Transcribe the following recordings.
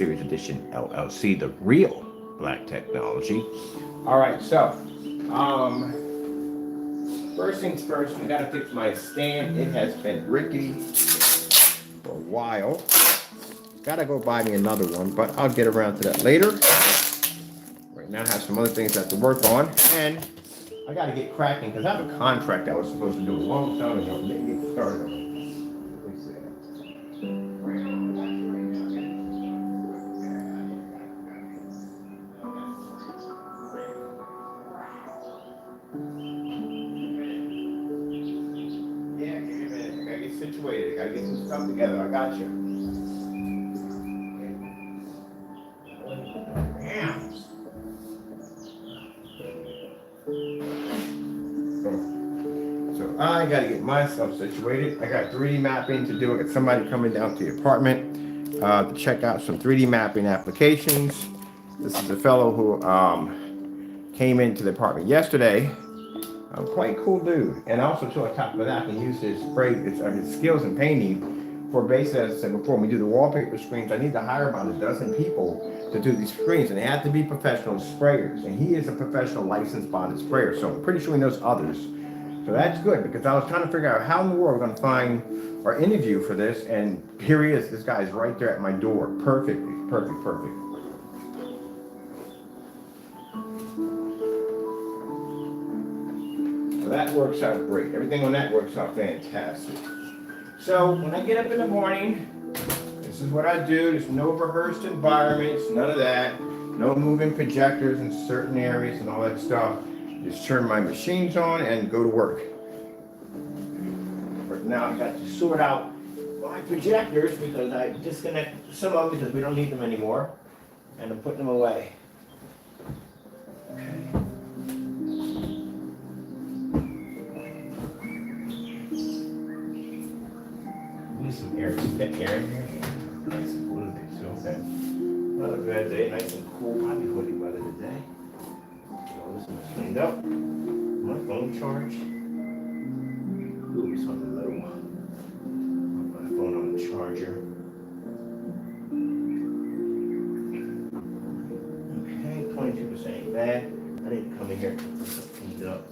Series Edition LLC, the real black technology. All right, so first things first, I gotta fix my stand. It has been rickety for a while. Gotta go buy me another one, but I'll get around to that later. Right now, I have some other things I have to work on, and I gotta get cracking because I have a contract I was supposed to do a long time ago. Let me get started on it. Yeah, give me a minute. I gotta get situated. I gotta get some stuff together. I got you. Yeah. So I gotta get myself situated. I got 3D mapping to do. I got somebody coming down to the apartment to check out some 3D mapping applications. This is a fellow who came into the apartment yesterday. Quite cool dude. And also, too, on top of that, I can use his skills in painting for basically, as I said before, when we do the wallpaper screens, I need to hire about a dozen people to do these screens, and they have to be professional sprayers. And he is a professional licensed bonded sprayer, so I'm pretty sure he knows others. So that's good, because I was trying to figure out how in the world we're going to find our interview for this, and here he is. This guy is right there at my door. Perfect. So that works out great. Everything on that works out fantastic. So when I get up in the morning, this is what I do. There's no rehearsed environments, none of that. No moving projectors in certain areas and all that stuff. Just turn my machines on and go to work. But now I got to sort out my projectors because I disconnect some of them because we don't need them anymore. And I'm putting them away. Okay. Some air, thick air in here. Nice and cool today, so okay. Another bad day, nice and cool, probably hoodie weather today. So this one's cleaned up. My phone charged. Ooh, something little. My phone on the charger. Okay, 22% ain't bad. I need to come in here and put this cleaned up.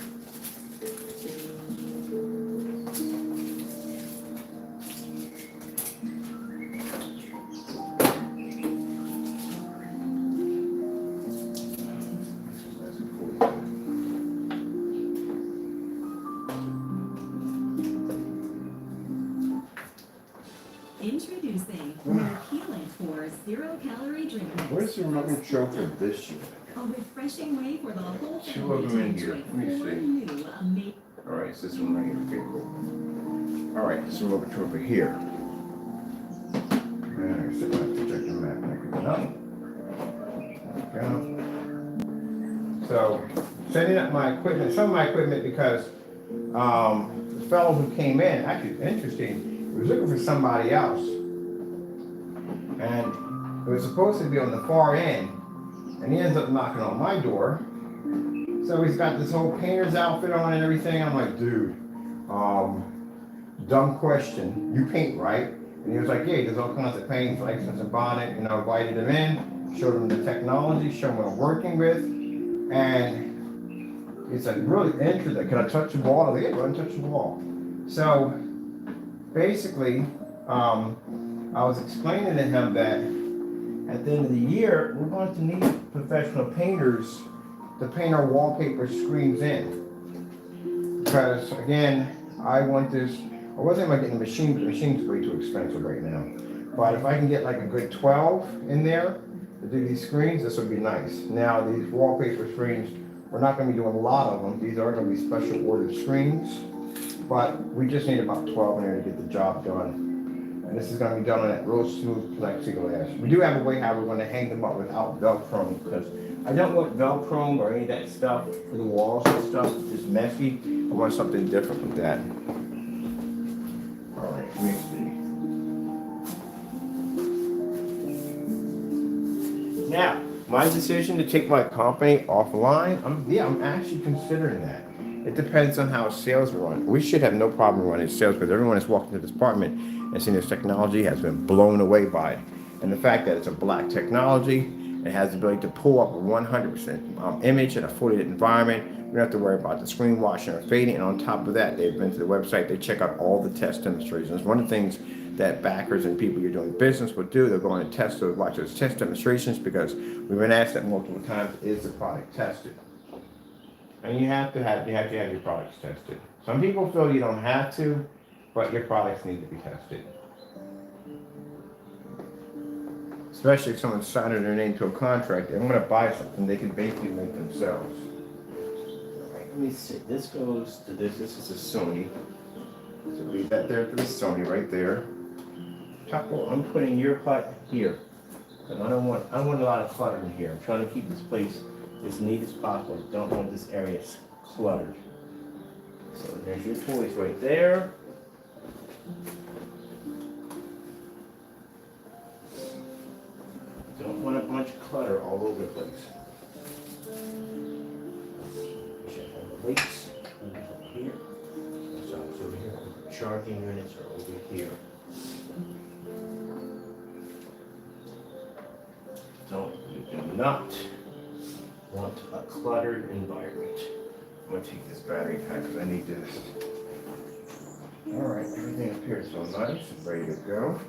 Introducing new Healing Force zero-calorie drink mix. Where's the remote control for this year? A refreshing way for the whole Two family of to them in here. enjoy Let me four see. new amazing. All right, so this one right here. Okay, cool. All right, this remote control over here. And I set my projector map back up. There we go. So setting up my equipment, some of my equipment, because the fellow who came in, actually interesting, he was looking for somebody else. And it was supposed to be on the far end. And he ends up knocking on my door. So he's got this whole painter's outfit on and everything. I'm like, dude, dumb question. You paint, right? And he was like, yeah, there's all kinds of paints, license and bonnet. You know, invited him in, showed him the technology, showed him what I'm working with. And he's like, really interested. Can I touch the wall? I was like, yeah, go ahead and touch the wall. So basically, I was explaining to him that at the end of the year, we're going to need professional painters to paint our wallpaper screens in. Because again, I wasn't about getting a machine, but the machine's way too expensive right now. But if I can get like a good 12 in there to do these screens, this would be nice. Now these wallpaper screens, we're not going to be doing a lot of them. These are going to be special ordered screens. But we just need about 12 in there to get the job done. And this is going to be done on that real smooth plexiglass. We do have a way how we're going to hang them up without Velcro, because I don't want Velcro or any of that stuff for the walls and stuff. It's just messy. I want something different with that. All right, let me see. Now, my decision to take my company offline, I'm actually considering that. It depends on how sales run. We should have no problem running sales because everyone that's walked into this apartment and seen this technology has been blown away by it. And the fact that it's a black technology, it has the ability to pull up a 100% image in a fully lit environment. You don't have to worry about the screen washing or fading. And on top of that, they've been to the website, they check out all the test demonstrations. One of the things that backers and people you're doing business will do, they're going to test those, watch those test demonstrations, because we've been asked that multiple times, is the product tested? And you have to have your products tested. Some people feel you don't have to, but your products need to be tested. Especially if someone's signing their name to a contract, I'm gonna buy something they can basically make themselves. Let me see, this goes to this is a Sony. So leave that there for the Sony right there. Couple, I'm putting your hut here. And I don't want a lot of clutter in here. I'm trying to keep this place as neat as possible. I don't want this area cluttered. So there's your toys right there. Don't want a bunch of clutter all over the place. Check on the weights over here. So it's over here. Charging units are over here. You do not want a cluttered environment. I'm gonna take this battery pack because I need this. All right, everything up here is so nice and ready to go.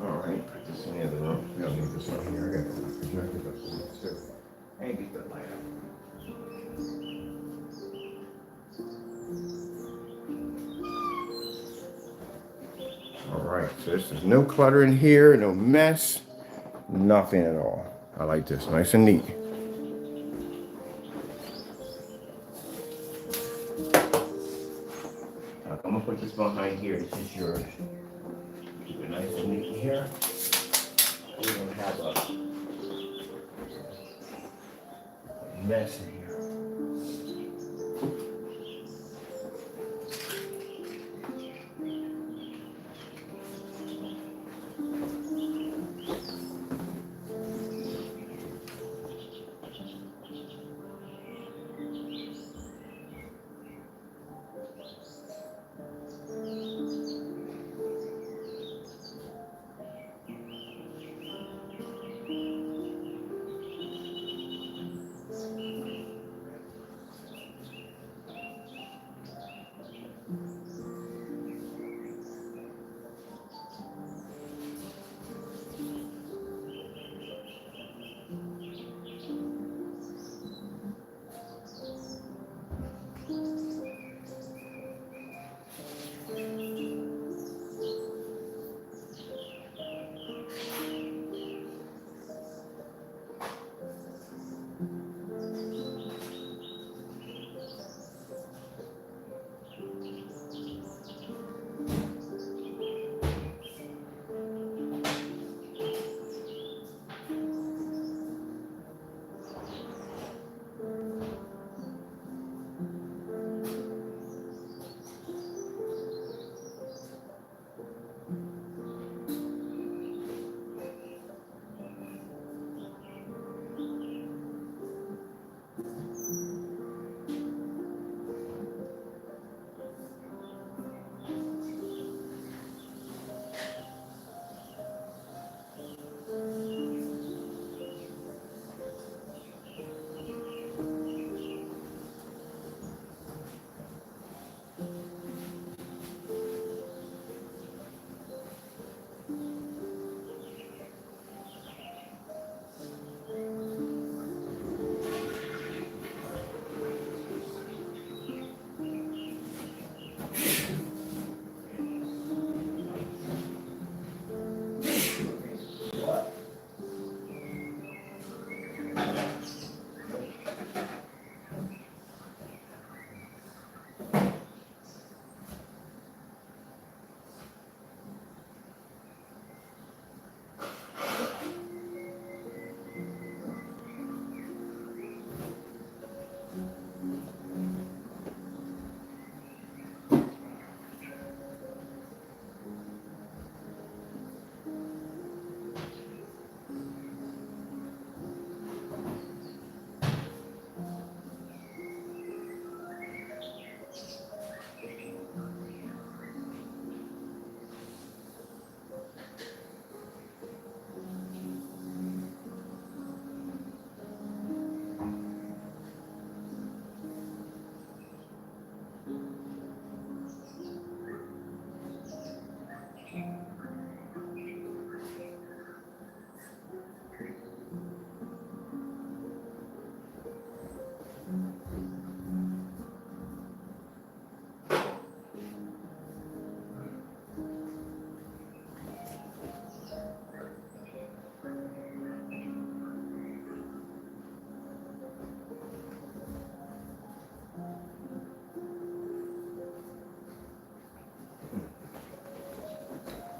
All right, put this in the other room. We don't need this one here. I got the projector up there too. And get the light up. Alright, so this is no clutter in here, no mess, nothing at all. I like this, nice and neat. I'm gonna put this behind here, this is yours. Keep it nice and neat here. We're gonna have a mess in here.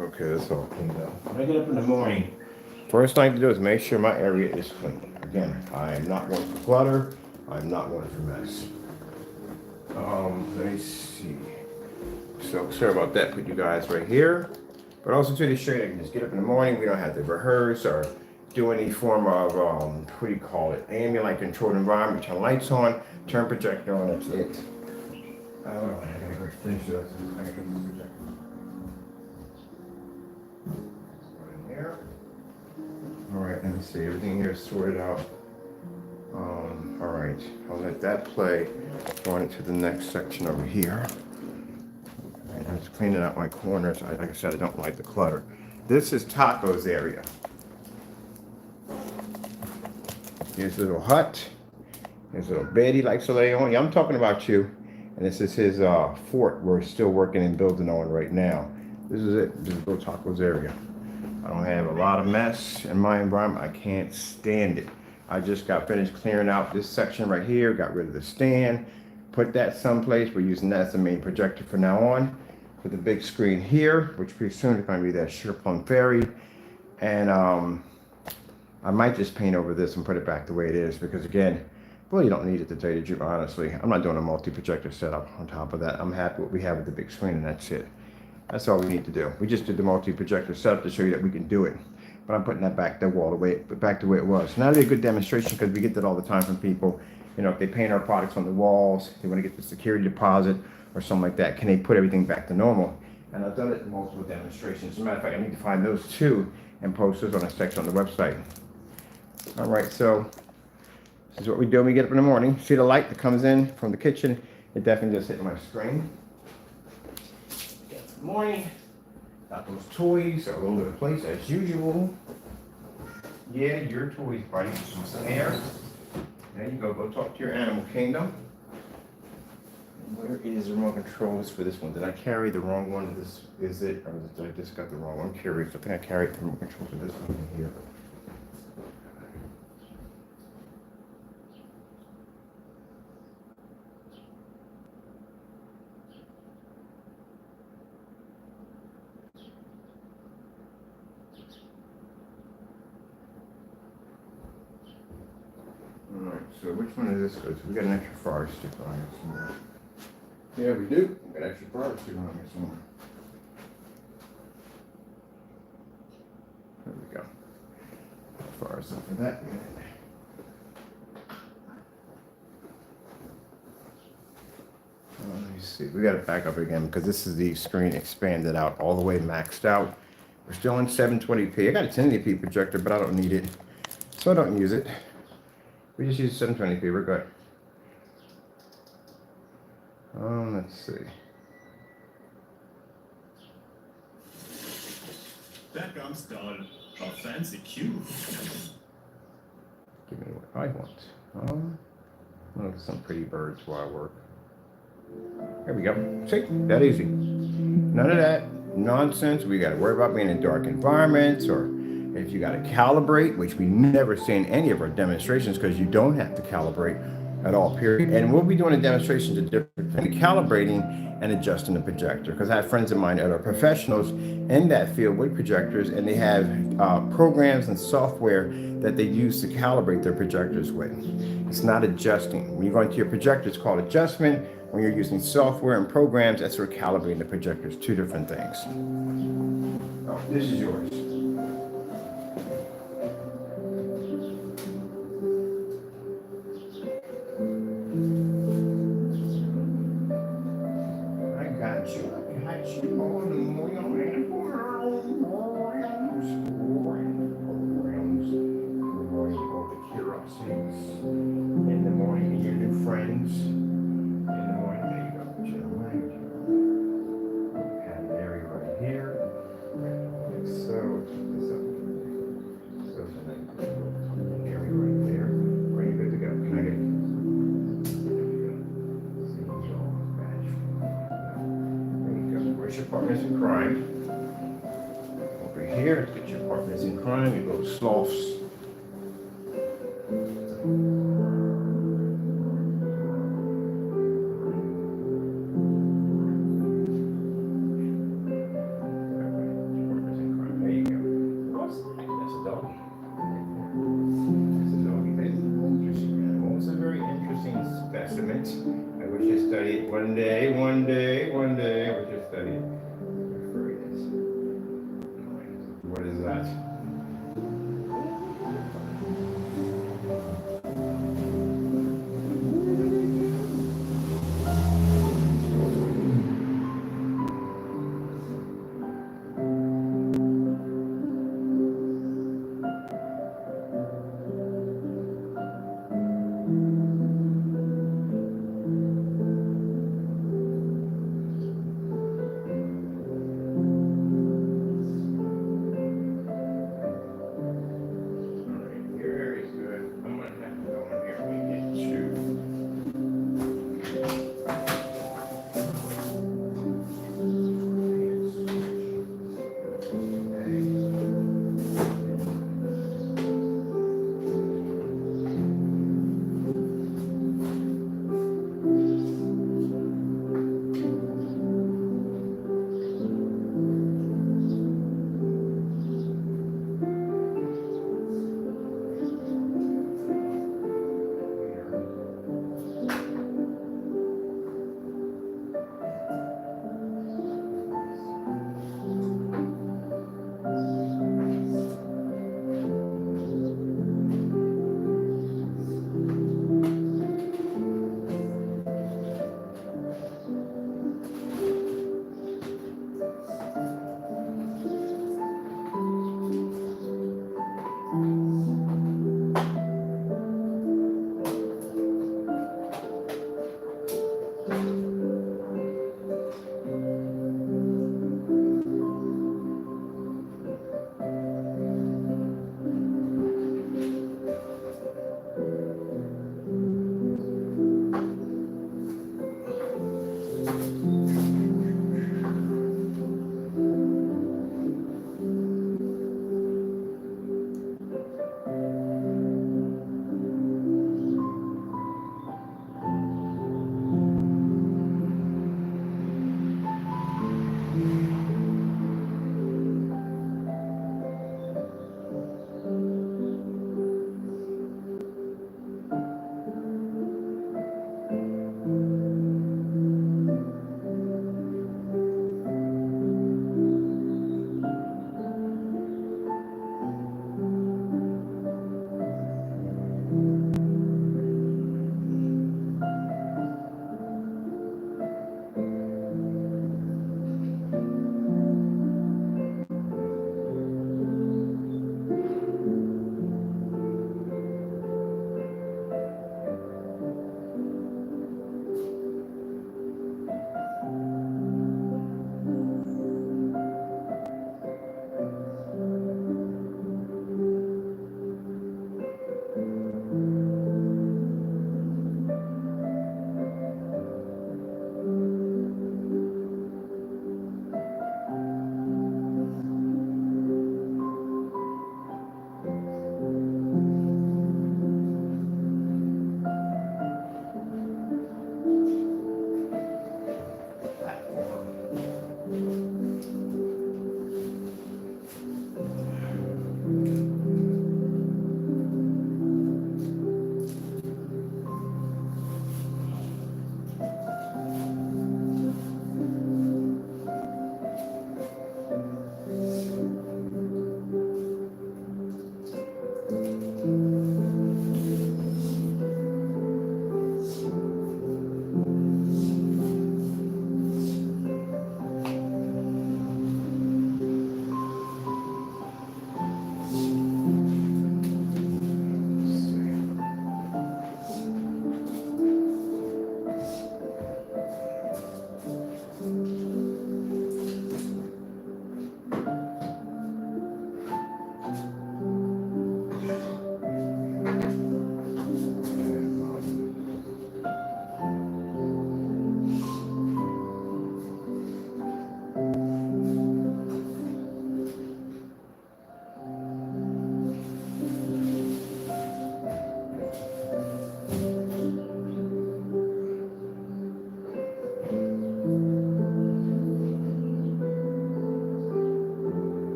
Okay, that's all cleaned up. When I get up in the morning, first thing to do is make sure my area is clean. Again, I am not one for clutter. I'm not one for mess. Let me see. So sorry about that. Put you guys right here. But also to the straight, I can just get up in the morning. We don't have to rehearse or do any form of what do you call it? Ambient controlled environment. Turn lights on, turn projector on. That's it. I gotta go finish this. I gotta get the projector. In here. All right. Let me see. Everything here is sorted out. All right. I'll let that play. Going into the next section over here. I'm just cleaning out my corners. Like I said, I don't like the clutter. This is Taco's area. Here's a little hut. Here's a little bed he likes to lay on. Yeah, I'm talking about you. And this is his fort we're still working and building on right now. This is it. This is little Taco's area. I don't have a lot of mess in my environment. I can't stand it. I just got finished clearing out this section right here. Got rid of the stand. Put that someplace. We're using that as the main projector from now on. With the big screen here, which pretty soon is going to be that Sherplum Ferry. And I might just paint over this and put it back the way it is because again, well, you don't need it to tell you the truth, honestly. I'm not doing a multi-projector setup on top of that. I'm happy with what we have with the big screen and that's it. That's all we need to do. We just did the multi-projector setup to show you that we can do it. But I'm putting that back the way it was. And that'll be a good demonstration because we get that all the time from people. You know, if they paint our products on the walls, they want to get the security deposit or something like that. Can they put everything back to normal? And I've done it in multiple demonstrations. As a matter of fact, I need to find those too and post those on a section on the website. All right, so this is what we do when we get up in the morning. See the light that comes in from the kitchen? It definitely just hit my screen. Good morning. Got those toys all over the place as usual. Yeah, your toys, buddy. Some air. There you go. Go talk to your animal kingdom. Where is the remote controls for this one? Did I carry the wrong one? This is it, or did I just got the wrong one? I'm curious. I think I carried the remote control for this one here. Alright, so which one is this? We got an extra fire sticker on here somewhere. Yeah, we do. We got extra fire sticker on here somewhere. There we go. Fire stuff for that unit. Let me see. We got to back up again because this is the screen expanded out all the way maxed out. We're still in 720p. I got a 1080p projector, but I don't need it, so I don't use it. We just use 720p. We're good. Let's see. That gum's done. A fancy cube. Give me what I want. Look at some pretty birds while I work. There we go. See, that easy. None of that nonsense. We got to worry about being in dark environments, or if you got to calibrate, which we never see in any of our demonstrations because you don't have to calibrate at all, period. And we'll be doing a demonstration to different calibrating and adjusting the projector because I have friends of mine that are professionals in that field with projectors, and they have programs and software that they use to calibrate their projectors with. It's not adjusting. When you go into your projector, it's called adjustment. When you're using software and programs, that's where calibrating the projectors. Two different things. Oh, this is yours. In the morning, your new friends. In the morning, there you go. Chill, have an area right here. Like so. This up. So an area right there. Are you good to go? Can I get it? See y'all badge. There you go. Where's your partners in crime? Over here, let's get your partners in crime. You go sloths. I wish I studied one day, one day, one day. I wish I studied. What is that?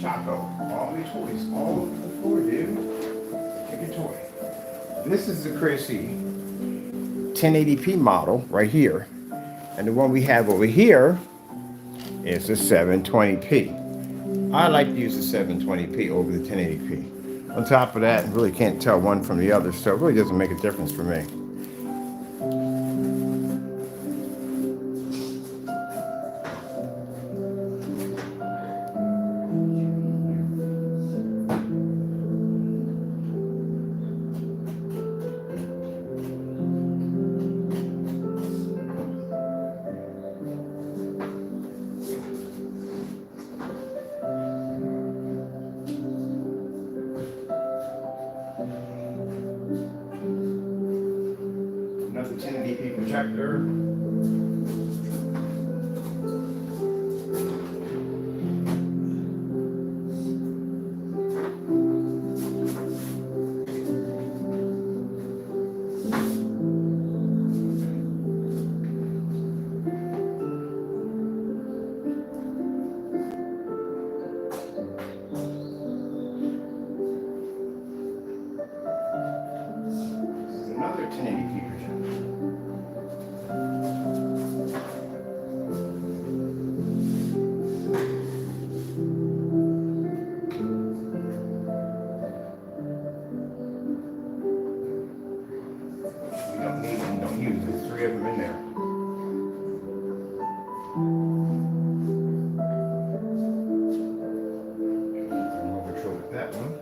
Chaco. All the toys all over the floor, dude. Take a toy. This is the Chrissy 1080p model right here. And the one we have over here is the 720p. I like to use the 720p over the 1080p. On top of that, I really can't tell one from the other, so it really doesn't make a difference for me. Another 1080p projector. Another 1080p projector. We don't need them, don't use. There's 3 of them in there. Remote control with that one.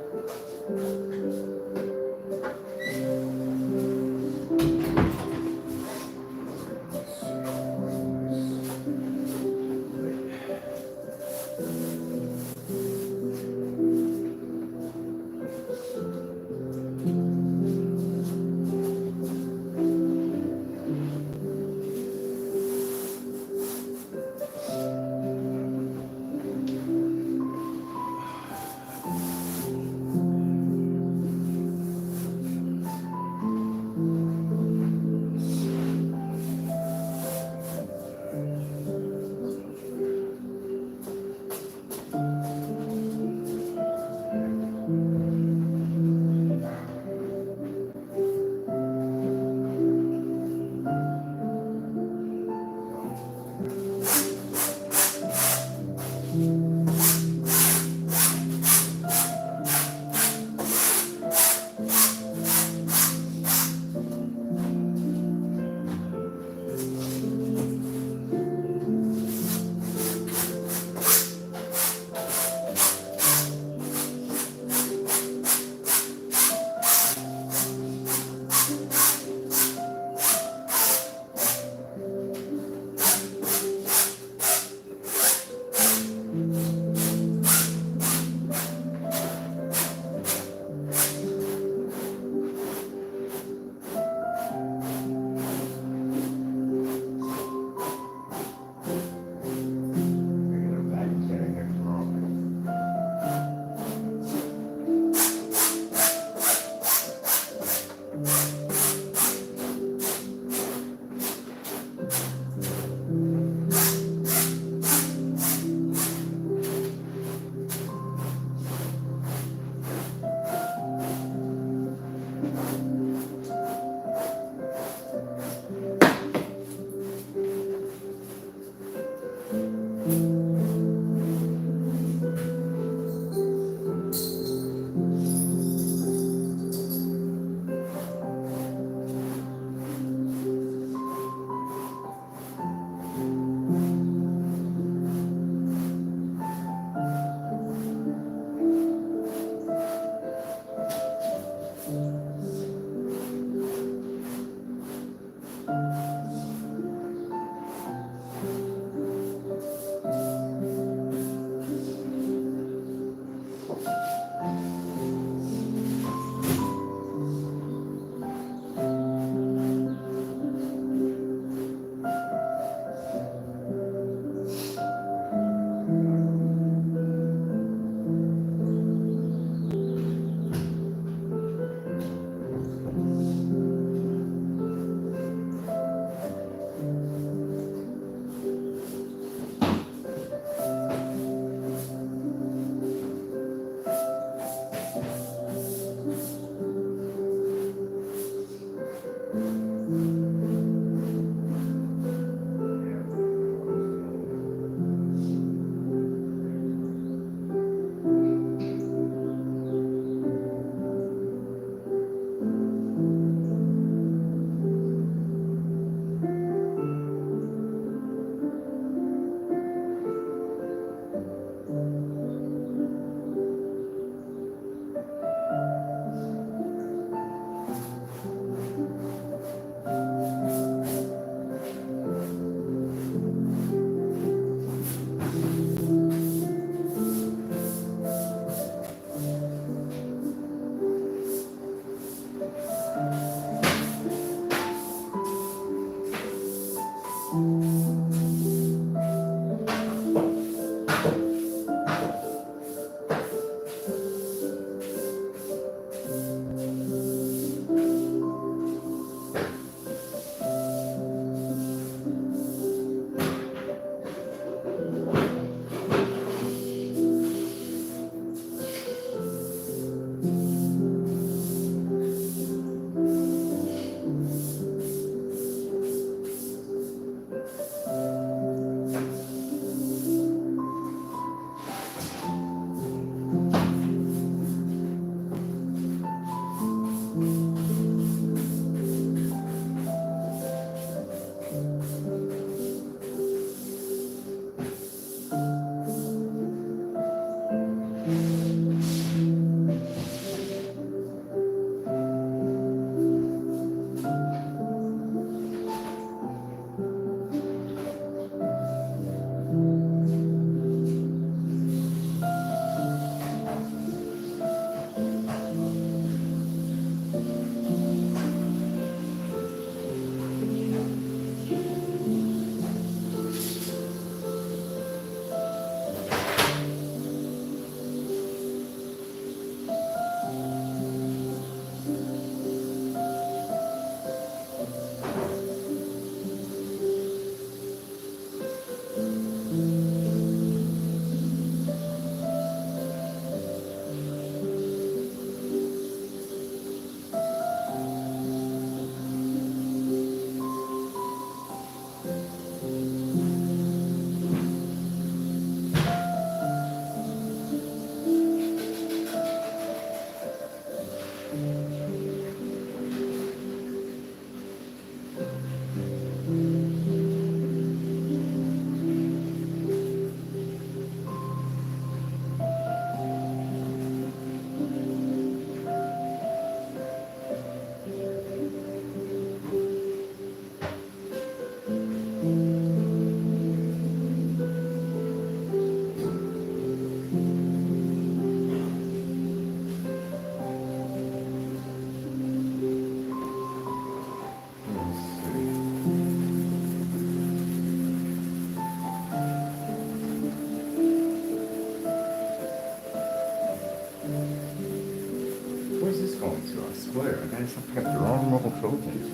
is this going to? I swear, I guys have to get the wrong mobile tokens.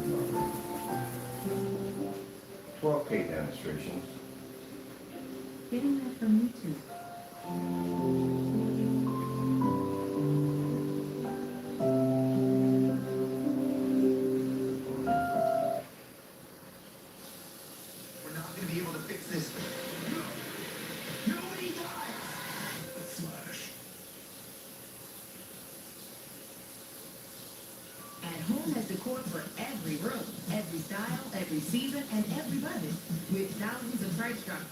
12K demonstrations. Getting that from YouTube. We're not going to be able to fix this. Nobody dies. Flash. At home has decor for every room, every style, every season, and every budget, with thousands of price drops.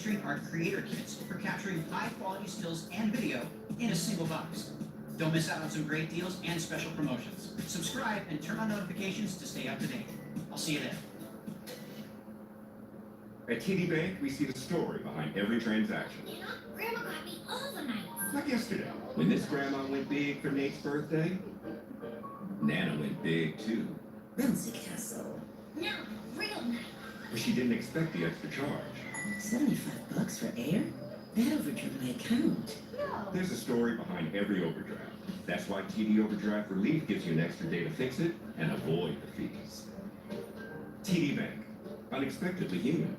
featuring our creator kits for capturing high-quality stills and video in a single box. Don't miss out on some great deals and special promotions. Subscribe and turn on notifications to stay up to date. I'll see you there. At TD Bank, we see the story behind every transaction. You know, Grandma got me all the nights. Like yesterday, when this grandma went big for Nate's birthday, Nana went big too. Bouncy castle. No, real night. But she didn't expect the extra charge. $75 for air? That overdrew my account. No. There's a story behind every overdraft. That's why TD Overdraft Relief gives you an extra day to fix it and avoid the fees. TD Bank, unexpectedly human.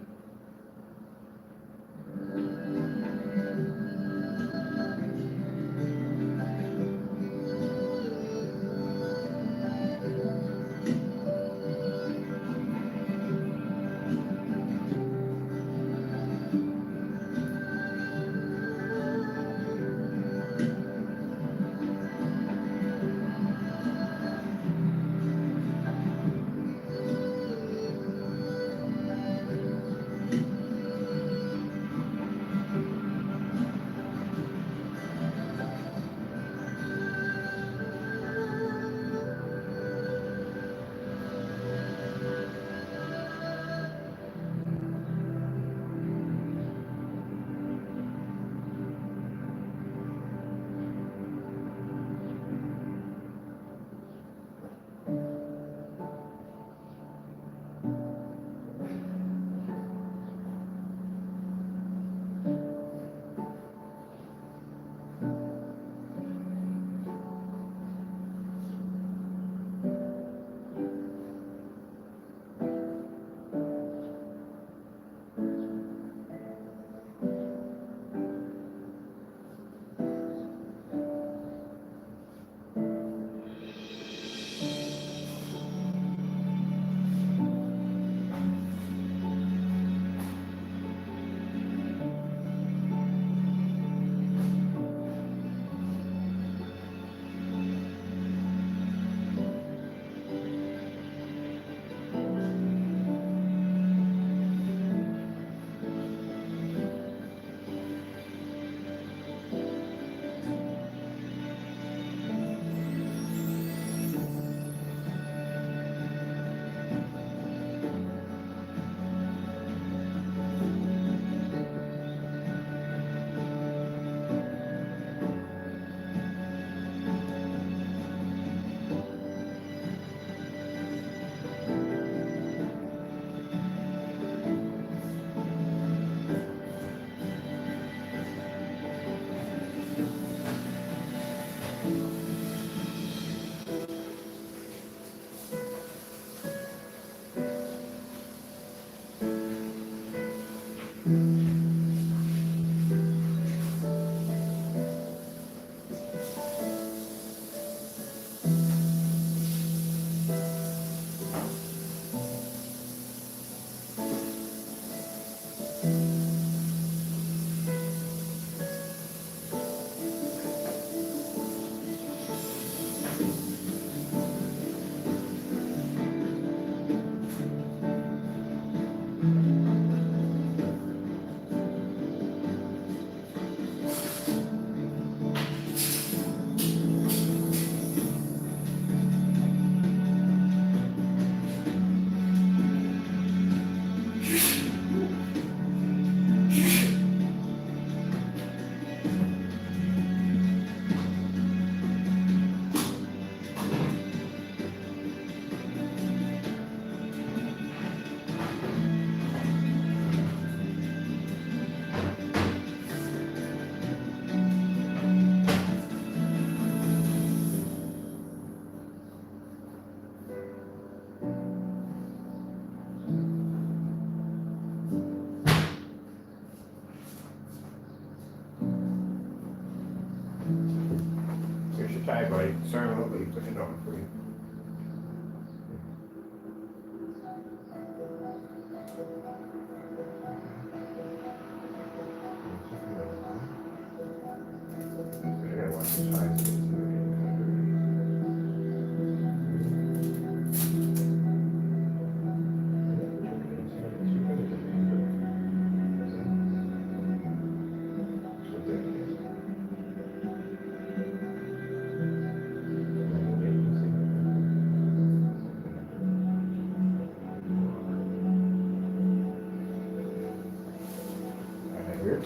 Here's your tag, buddy. Sorry, I'm gonna put it on for you. I gotta watch the size.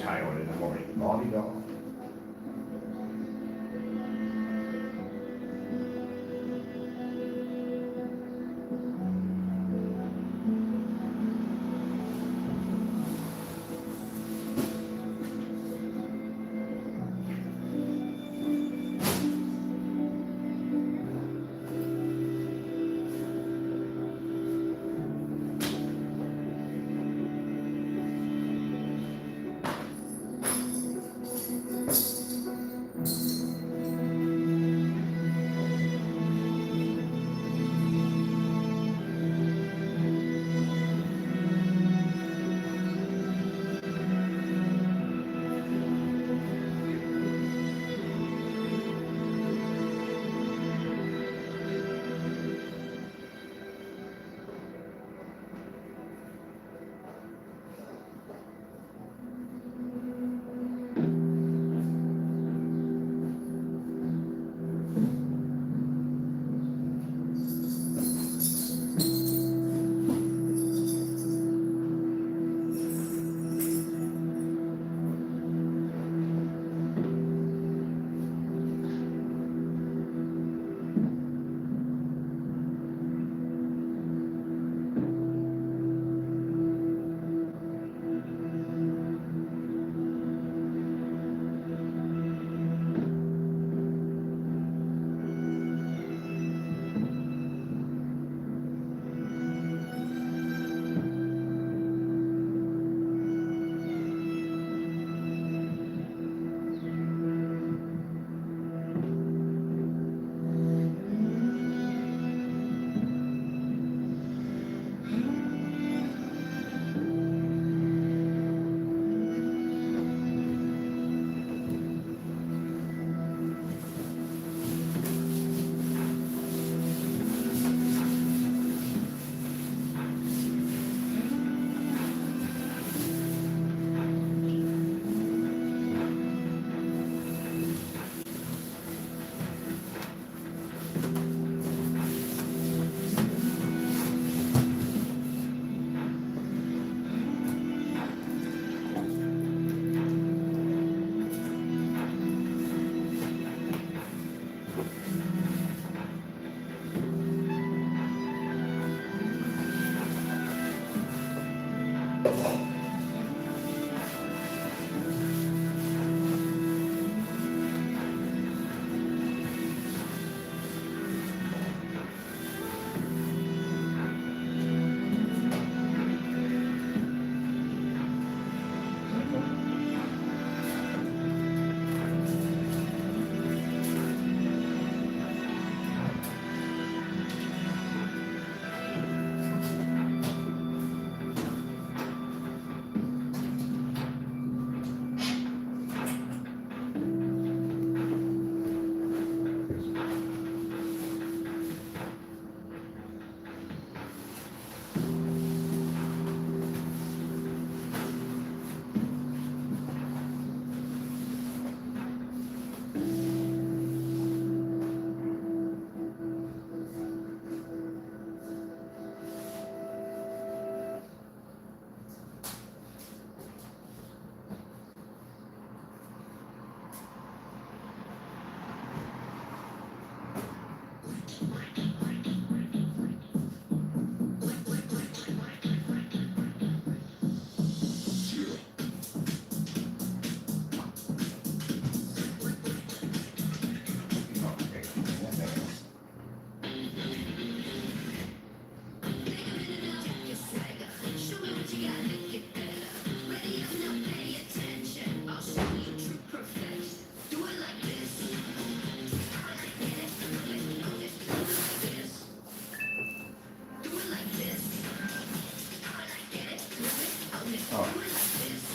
tired in the morning. Molly dog.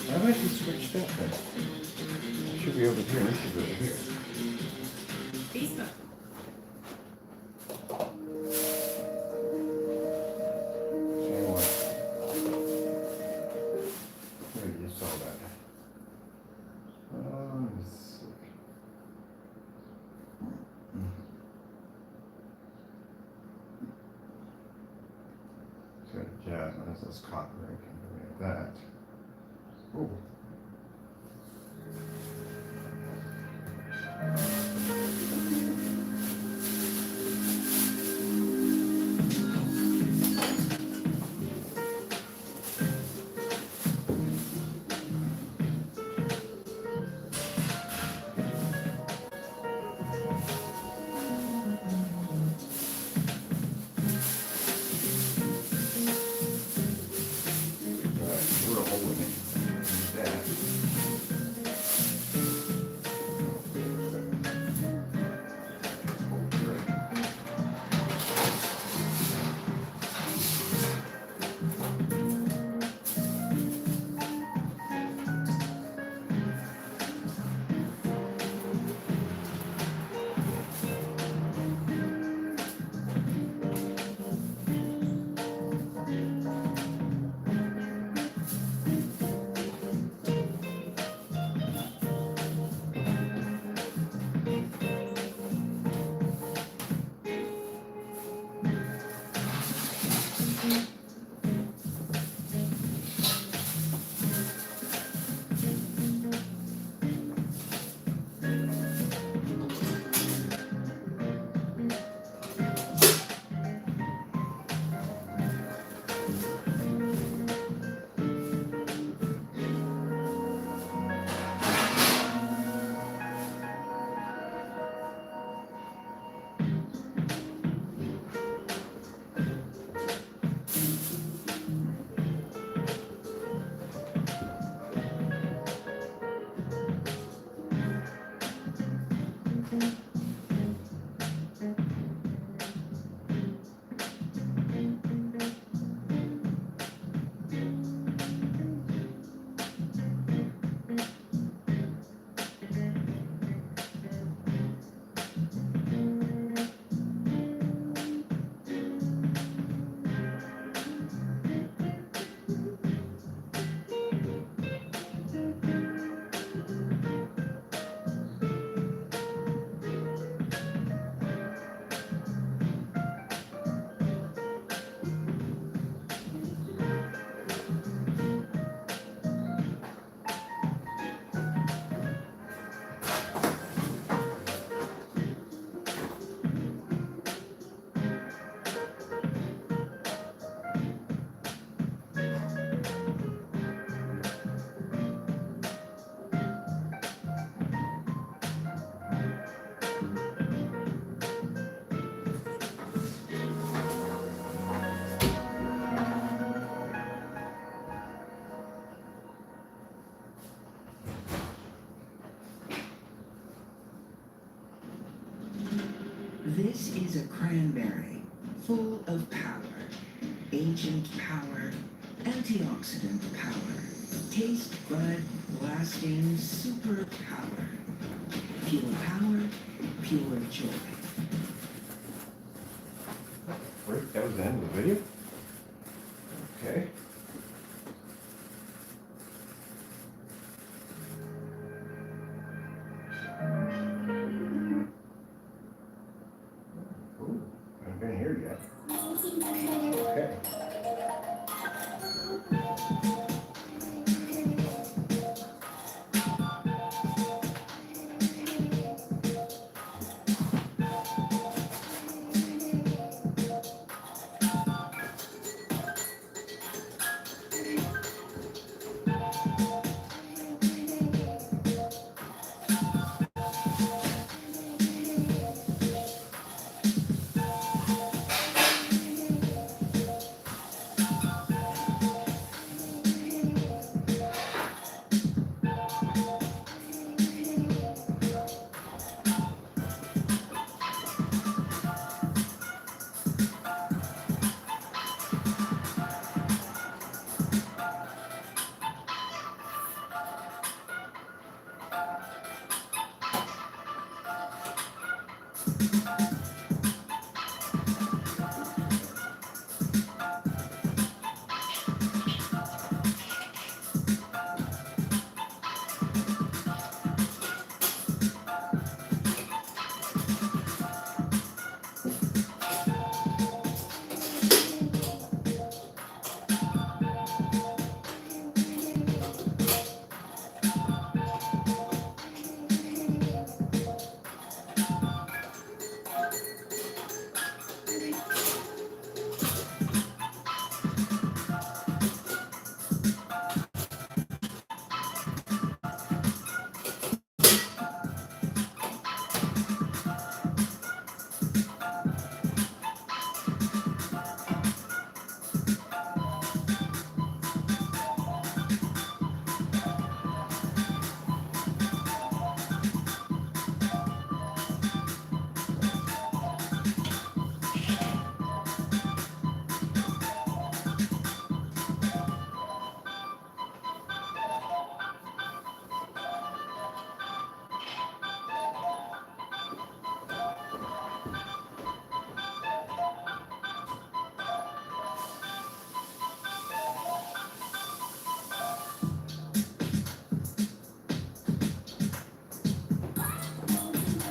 I've actually switched up then. It should be over here, this should be over here. Facebook. Same one. Where you saw that. Let's see. So, yeah, that's copyright, can do that. Oh. cranberry, full of power. Ancient power, antioxidant power, taste bud blasting super power. Pure power, pure joy. Wait, that was the end of the video? Okay. Ooh, I haven't been here yet. Okay.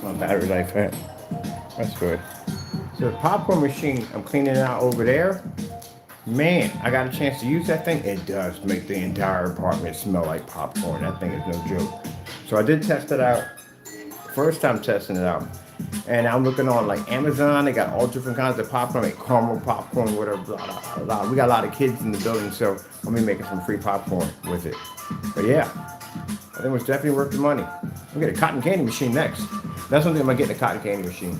My battery life, right? That's good. So the popcorn machine, I'm cleaning out over there. Man, I got a chance to use that thing. It does make the entire apartment smell like popcorn. That thing is no joke. So I did test it out. First time testing it out. And I'm looking on like Amazon. They got all different kinds of popcorn, like caramel popcorn, whatever. Blah, blah, blah. We got a lot of kids in the building, so I'll be making some free popcorn with it. But yeah, I think it was definitely worth the money. I'm gonna get a cotton candy machine next. That's something I'm gonna get in a cotton candy machine.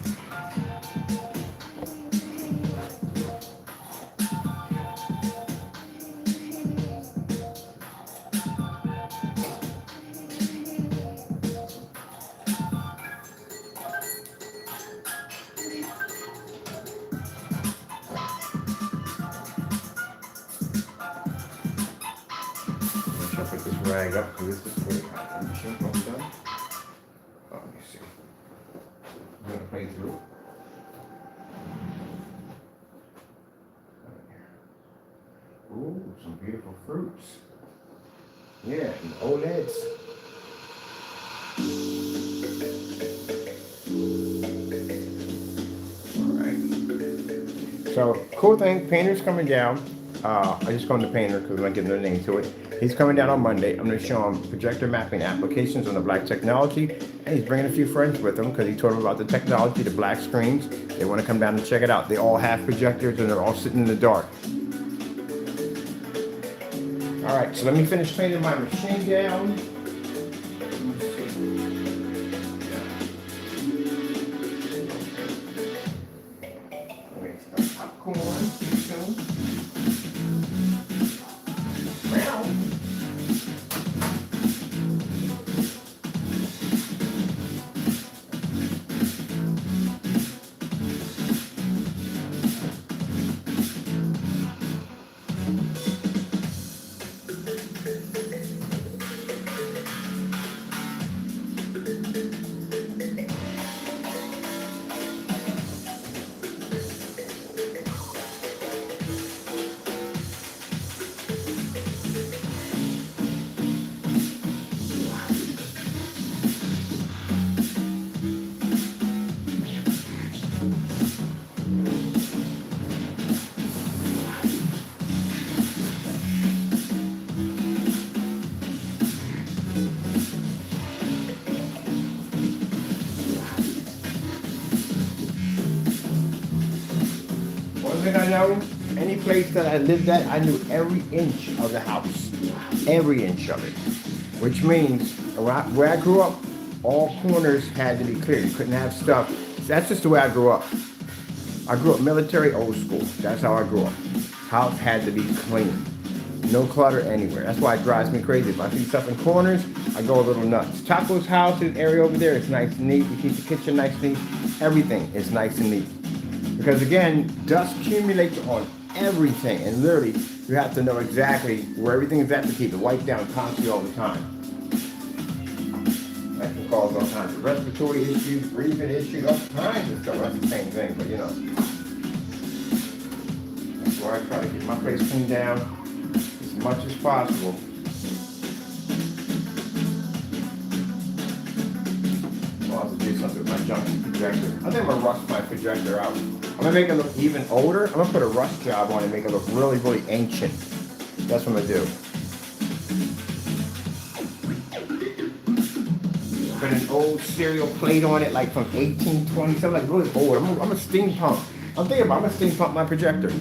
I'll put this rag up because this is where the cotton machine comes down. Oh, let me see. I'm gonna play through. Ooh, some beautiful fruits. Yeah, and OLEDs. Alright. So, cool thing, painter's coming down. I just call him the painter because I'm getting their name to it. He's coming down on Monday. I'm going to show him projector mapping applications on the Black technology. And he's bringing a few friends with him because he told them about the technology, the Black screens. They want to come down and check it out. They all have projectors and they're all sitting in the dark. All right, so let me finish painting my machine down. Popcorn. thing I know, any place that I lived at, I knew every inch of the house. Every inch of it. Which means, where I grew up, all corners had to be clear. You couldn't have stuff. That's just the way I grew up. I grew up military, old school. That's how I grew up. House had to be clean. No clutter anywhere. That's why it drives me crazy. If I see stuff in corners, I go a little nuts. Taco's house, his area over there, is nice and neat. We keep the kitchen nice and neat. Everything is nice and neat. Because again, dust accumulates on everything. And literally, you have to know exactly where everything is at to keep it wiped down constantly all the time. That can cause all kinds of respiratory issues, breathing issues, all kinds of stuff. That's the same thing, but you know. That's why I try to get my place cleaned down as much as possible. I'll have to do something with my junky projector. I think I'm gonna rust my projector out. I'm gonna make it look even older. I'm gonna put a rust job on it and make it look really, really ancient. That's what I'm gonna do. Put an old cereal plate on it, like from 1820, something like really old. I'm a steampunk. I'm thinking about, I'm gonna steampunk my projector.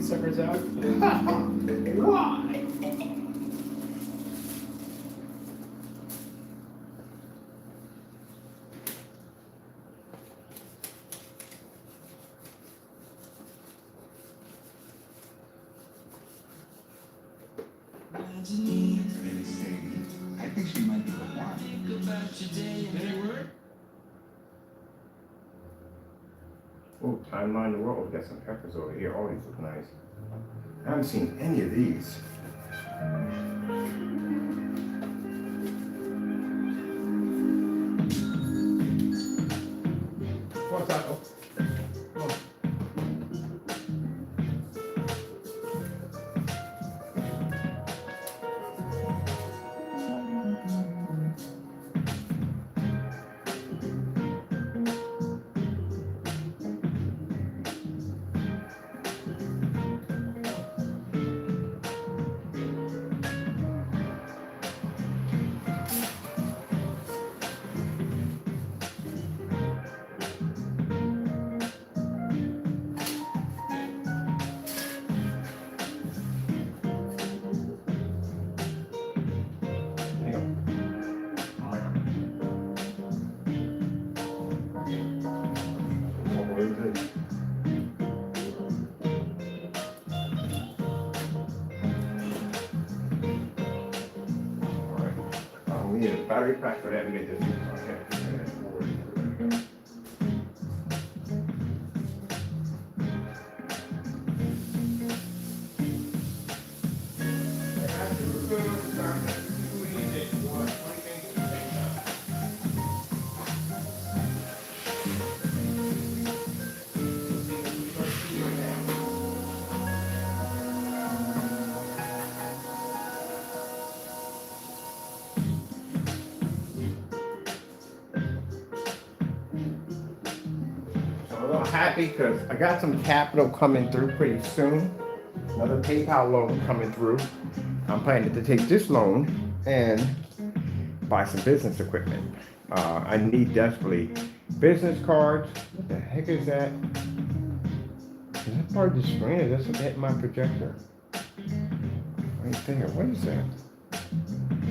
Suckers out. Why? I think she might be the one. Any word? Oh, timeline the world. We got some peppers over here. All these look nice. I haven't seen any of these. Come on, Taco. Come on. We need a battery pack for that. We get this. Okay. Happy because I got some capital coming through pretty soon. Another PayPal loan coming through. I'm planning to take this loan and buy some business equipment. I need desperately business cards. What the heck is that? Is that part of the screen? Is that something hitting my projector? Right there. What is that?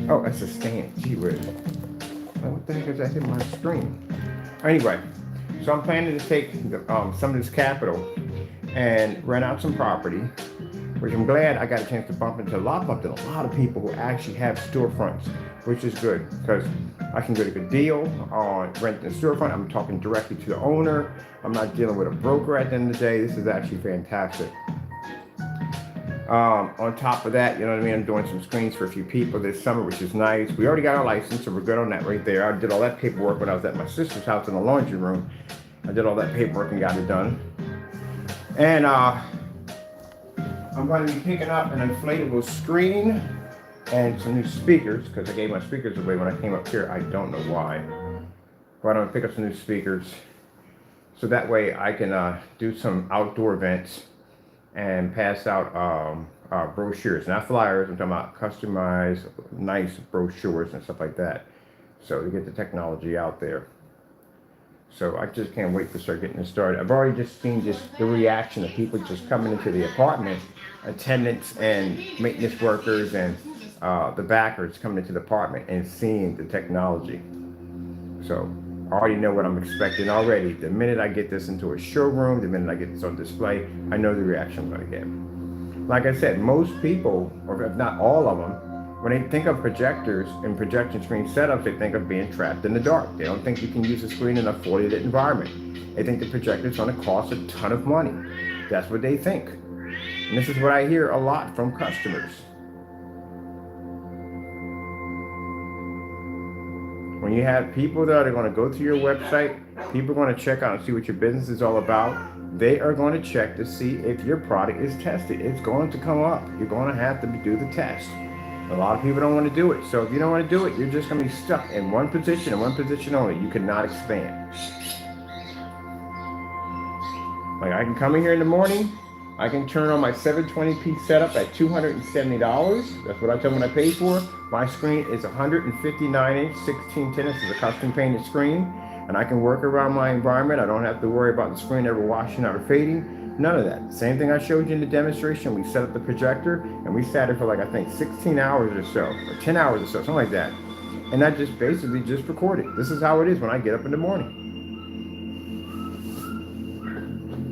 Oh, that's a stand. Gee whiz. What the heck is that hitting my screen? Anyway. So I'm planning to take some of this capital and rent out some property, which I'm glad I got a chance to bump into a lot of people who actually have storefronts, which is good because I can get a good deal on renting a storefront. I'm talking directly to the owner. I'm not dealing with a broker at the end of the day. This is actually fantastic. On top of that, you know what I mean? I'm doing some screens for a few people this summer, which is nice. We already got our license, so we're good on that right there. I did all that paperwork when I was at my sister's house in the laundry room. I did all that paperwork and got it done. And I'm going to be picking up an inflatable screen and some new speakers, because I gave my speakers away when I came up here. I don't know why. But I'm going to pick up some new speakers so that way I can do some outdoor events and pass out brochures, not flyers. I'm talking about customized, nice brochures and stuff like that. So to get the technology out there. So I just can't wait to start getting this started. I've already just seen the reaction of people just coming into the apartment, attendants and maintenance workers and the backers coming into the apartment and seeing the technology. So I already know what I'm expecting already. The minute I get this into a showroom, the minute I get this on display, I know the reaction I'm going to get. Like I said, most people, or if not all of them, when they think of projectors and projection screen setups, they think of being trapped in the dark. They don't think you can use a screen in a fully lit environment. They think the projector's going to cost a ton of money. That's what they think. And this is what I hear a lot from customers. When you have people that are going to go to your website, people are going to check out and see what your business is all about. They are going to check to see if your product is tested. It's going to come up. You're going to have to do the test. A lot of people don't want to do it. So if you don't want to do it, you're just going to be stuck in one position and one position only. You cannot expand. Like I can come in here in the morning. I can turn on my 720p setup at $270. That's what I tell them I pay for. My screen is 159-inch, 1610. This is a custom painted screen. And I can work around my environment. I don't have to worry about the screen ever washing out or fading. None of that. Same thing I showed you in the demonstration. We set up the projector and we sat it for like, I think 16 hours or so, or 10 hours or so, something like that. And I just basically just recorded. This is how it is when I get up in the morning.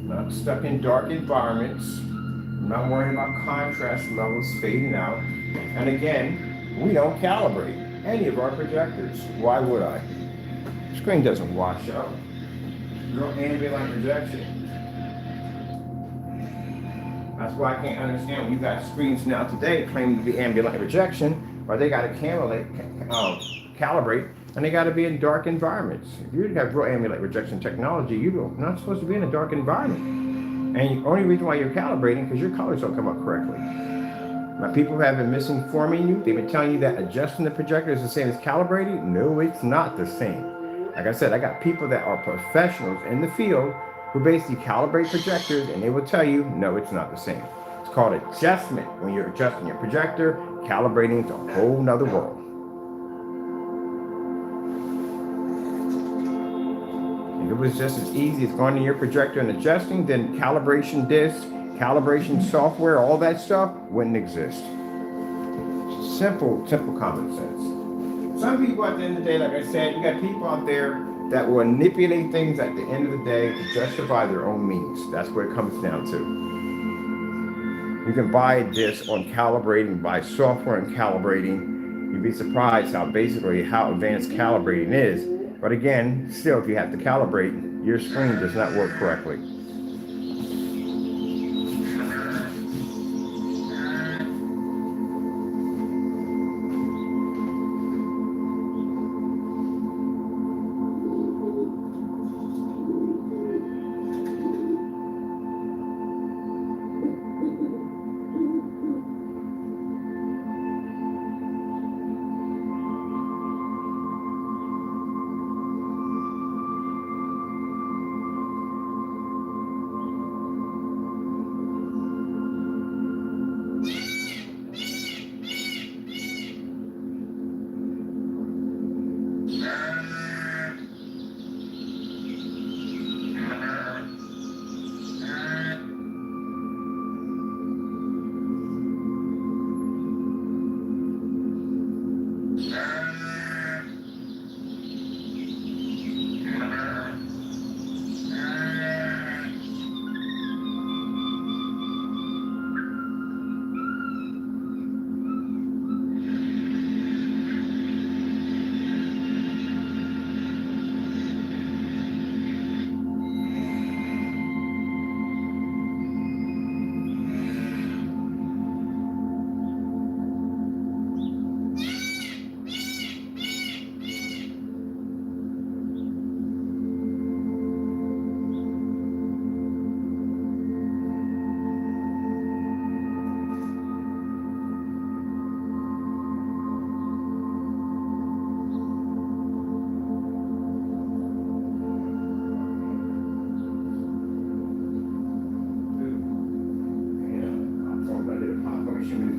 Not stuck in dark environments. I'm not worrying about contrast levels fading out. And again, we don't calibrate any of our projectors. Why would I? The screen doesn't wash out. No ambient light projection. That's why I can't understand when you got screens now today claiming to be ambient light projection, but they got to calibrate, and they got to be in dark environments. If you have real ambient light projection technology, you're not supposed to be in a dark environment. And the only reason why you're calibrating because your colors don't come up correctly. Now, people have been misinforming you. They've been telling you that adjusting the projector is the same as calibrating. No, it's not the same. Like I said, I got people that are professionals in the field who basically calibrate projectors, and they will tell you, no, it's not the same. It's called adjustment. When you're adjusting your projector, calibrating is a whole nother world. If it was just as easy as going to your projector and adjusting, then calibration discs, calibration software, all that stuff wouldn't exist. Simple common sense. Some people at the end of the day, like I said, you got people out there that will manipulate things at the end of the day to justify their own means. That's what it comes down to. You can buy a disc on calibrating, buy software on calibrating. You'd be surprised how advanced calibrating is. But again, still, if you have to calibrate, your screen does not work correctly.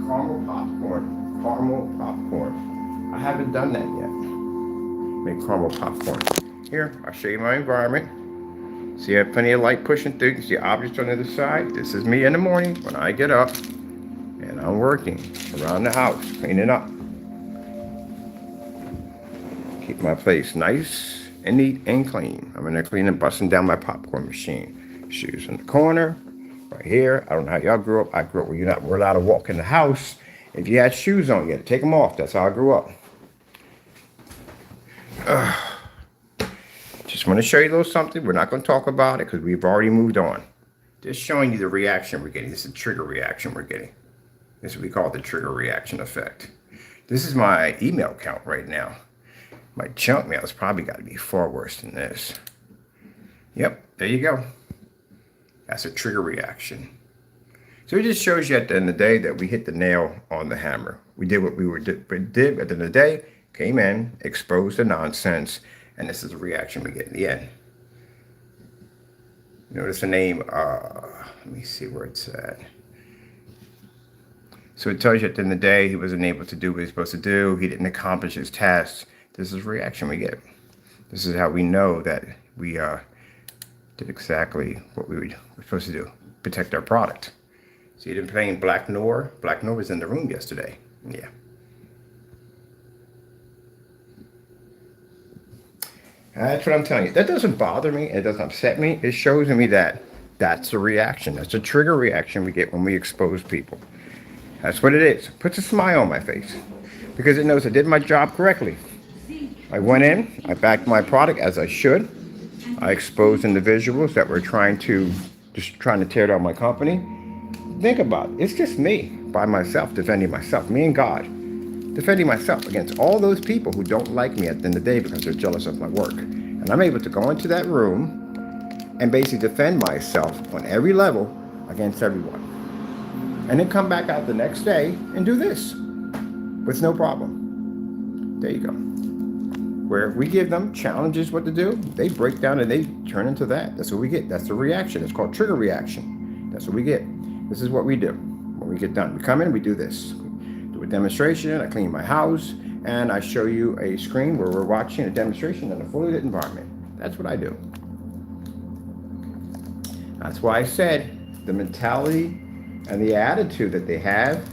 caramel popcorn. Caramel popcorn. I haven't done that yet. Make caramel popcorn. Here, I'll show you my environment. See, I have plenty of light pushing through. You can see objects on the other side. This is me in the morning when I get up and I'm working around the house, cleaning up. Keep my place nice and neat and clean. I'm in there cleaning, busting down my popcorn machine. Shoes in the corner, right here. I don't know how y'all grew up. I grew up where you're not allowed to walk in the house. If you had shoes on, you had to take them off. That's how I grew up. Just want to show you a little something. We're not going to talk about it because we've already moved on. Just showing you the reaction we're getting. This is a trigger reaction we're getting. This is what we call the trigger reaction effect. This is my email count right now. My junk mail has probably got to be far worse than this. Yep, there you go. That's a trigger reaction. So it just shows you at the end of the day that we hit the nail on the hammer. We did what we did at the end of the day, came in, exposed the nonsense, and this is the reaction we get in the end. Notice the name, let me see where it's at. So it tells you at the end of the day, he wasn't able to do what he's supposed to do. He didn't accomplish his tasks. This is the reaction we get. This is how we know that we did exactly what we were supposed to do. Protect our product. See, you've been playing Black Noir. Black Noir was in the room yesterday. Yeah. That's what I'm telling you. That doesn't bother me. It doesn't upset me. It shows me that that's a reaction. That's a trigger reaction we get when we expose people. That's what it is. It puts a smile on my face because it knows I did my job correctly. I went in, I backed my product as I should. I exposed individuals that were trying to tear down my company. Think about it. It's just me by myself defending myself, me and God, defending myself against all those people who don't like me at the end of the day because they're jealous of my work. And I'm able to go into that room and basically defend myself on every level against everyone. And then come back out the next day and do this with no problem. There you go. Where we give them challenges what to do, they break down and they turn into that. That's what we get. That's the reaction. It's called trigger reaction. That's what we get. This is what we do when we get done. We come in, we do this. Do a demonstration, I clean my house, and I show you a screen where we're watching a demonstration in a fully lit environment. That's what I do. That's why I said the mentality and the attitude that they have,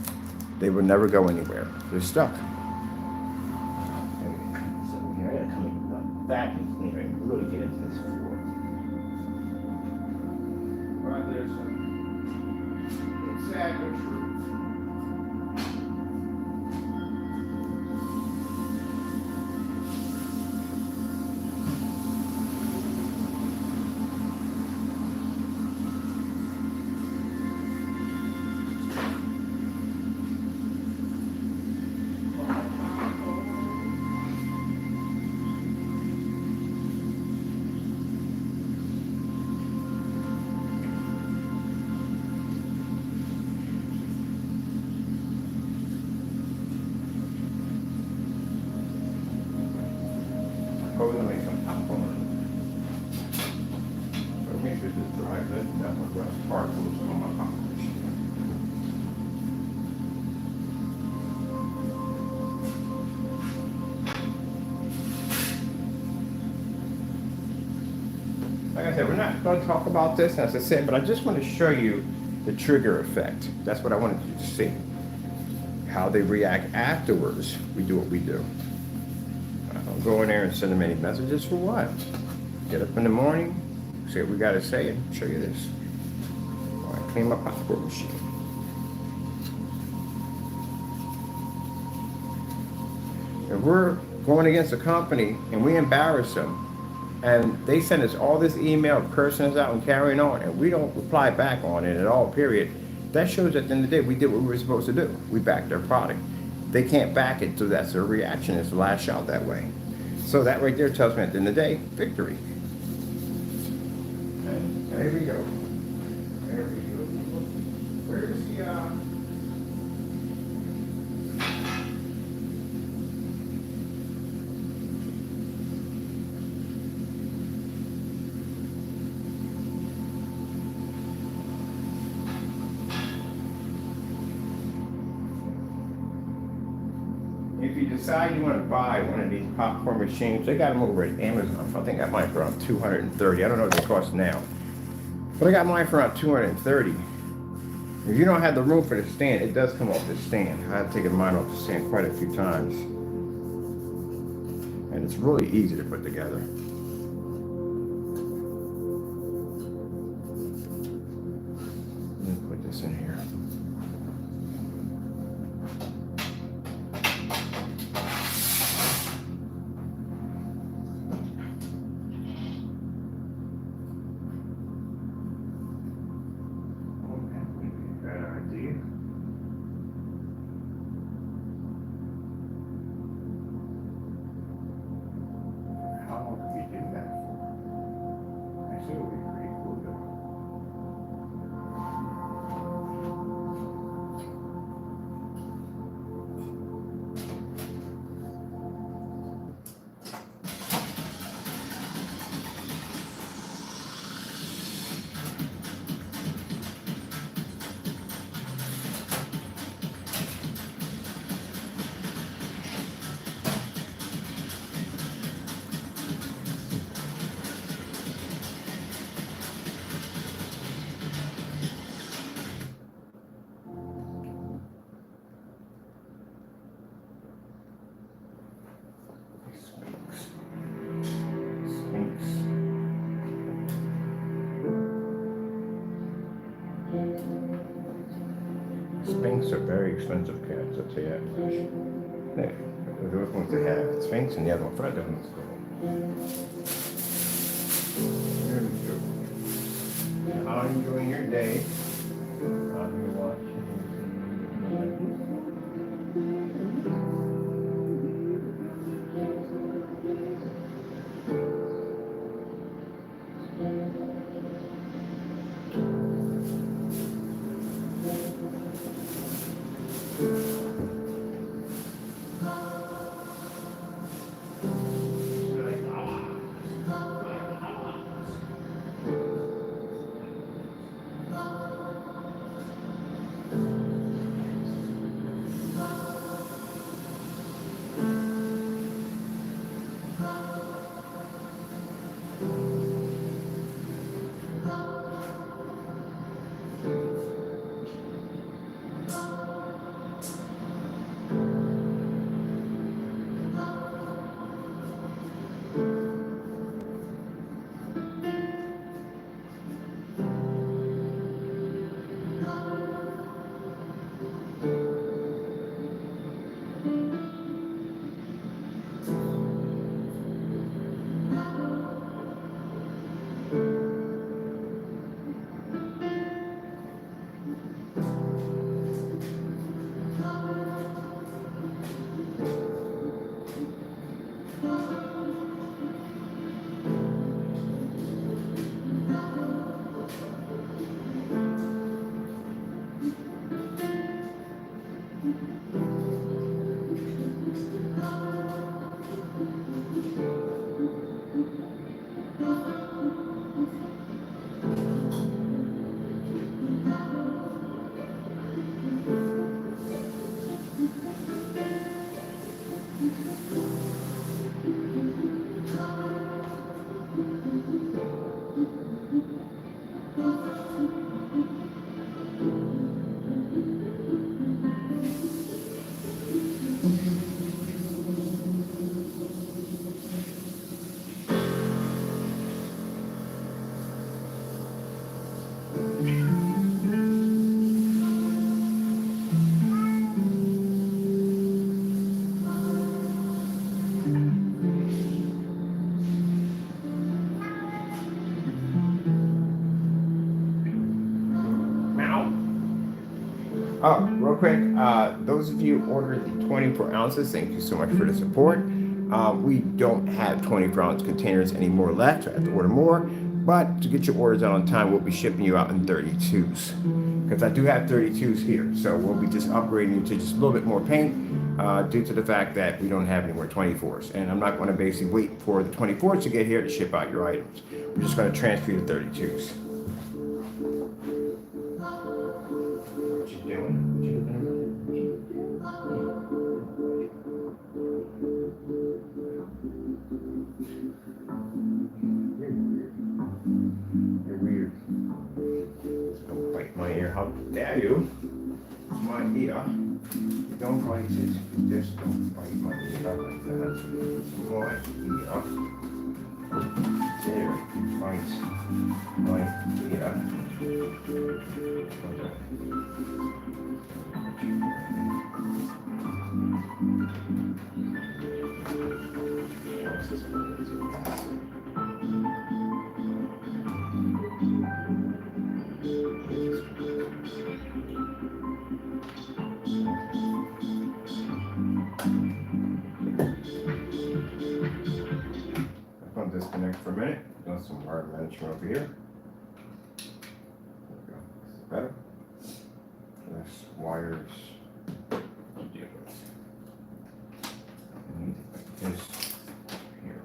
they will never go anywhere. They're stuck. Vacuum cleaner and really get into this floor. Right there's it's sad but true. Oh, let me make some popcorn. So make sure this is dry. That's what rust particles on my popcorn. Like I said, we're not going to talk about this, as I said, but I just want to show you the trigger effect. That's what I wanted you to see. How they react afterwards. We do what we do. I'll go in there and send them any messages for what? Get up in the morning, say what we got to say, and show you this. I clean my popcorn machine. If we're going against a company and we embarrass them, and they send us all this email cursing us out and carrying on, and we don't reply back on it at all, period, that shows at the end of the day we did what we were supposed to do. We backed their product. They can't back it, so that's their reaction, is to lash out that way. So that right there tells me at the end of the day, victory. And there we go. There we go. Where's the, if you decide you want to buy one of these popcorn machines, they got them over at Amazon. I think I got mine for around $230. I don't know what they cost now, but I got mine for around $230. If you don't have the room for the stand, it does come off the stand. I've taken mine off the stand quite a few times, and it's really easy to put together. Let me put this in here. Sphinx are very expensive cats, I'll tell you that much. There, those ones they have Sphinx, and the other one, Fred, that one's cool. There we go. How are you enjoying your day? How are you watching? Oh, real quick, those of you who ordered the 24 ounces, thank you so much for the support. We don't have 24-ounce containers anymore left, so I have to order more. But to get your orders out on time, we'll be shipping you out in 32s. Because I do have 32s here, so we'll be just upgrading you to just a little bit more paint due to the fact that we don't have any more 24s. And I'm not going to basically wait for the 24s to get here to ship out your items. We're just going to transfer you to 32s. What you doing? my ear. How dare you? My ear. You don't bite it. You just don't bite my ear like that. My ear. There, you bite my ear. I'm going to disconnect for a minute. Doing some wire management over here. There we go. Is it better? Less wires to deal with. I need this here.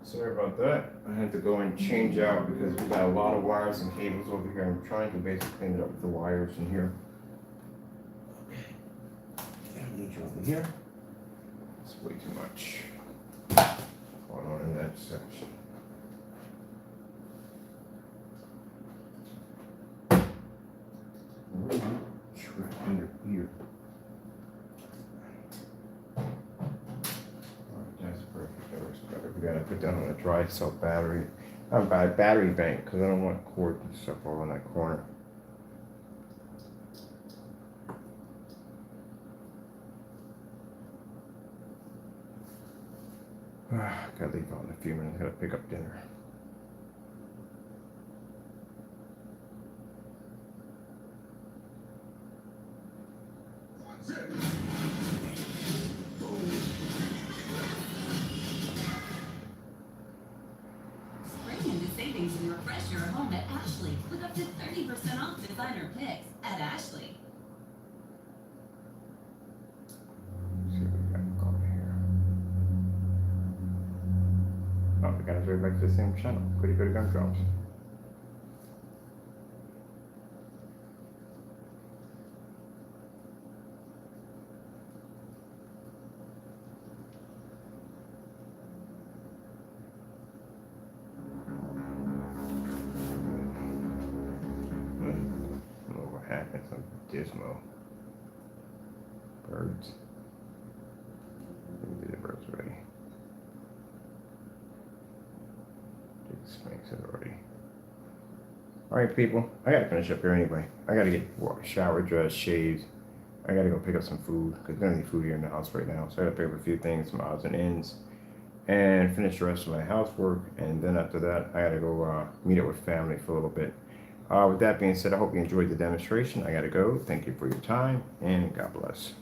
Sorry about that. I had to go and change out because we got a lot of wires and cables over here. I'm trying to basically clean it up with the wires in here. Okay. I don't need you over here. It's way too much going on in that section. Trapped in your ear. Alright, that's perfect. That works better. We gotta put that on a dry cell battery. I'm by battery bank because I don't want cord and stuff all in that corner. Gotta leave out in a few minutes. Gotta pick up dinner. Spring into savings and refresh your home at Ashley with up to 30% off designer picks at Ashley. See what we got going here. Oh, we gotta go back to the same channel. Goody goody gumdrops. What happened? Some dismal birds. Maybe the birds already. This makes it already. All right, people. I gotta finish up here anyway. I gotta get showered, dressed, shaved. I gotta go pick up some food because there's gonna be food here in the house right now. So I gotta pick up a few things, some odds and ends, and finish the rest of my housework. And then after that, I gotta go meet up with family for a little bit. With that being said, I hope you enjoyed the demonstration. I gotta go. Thank you for your time, and God bless.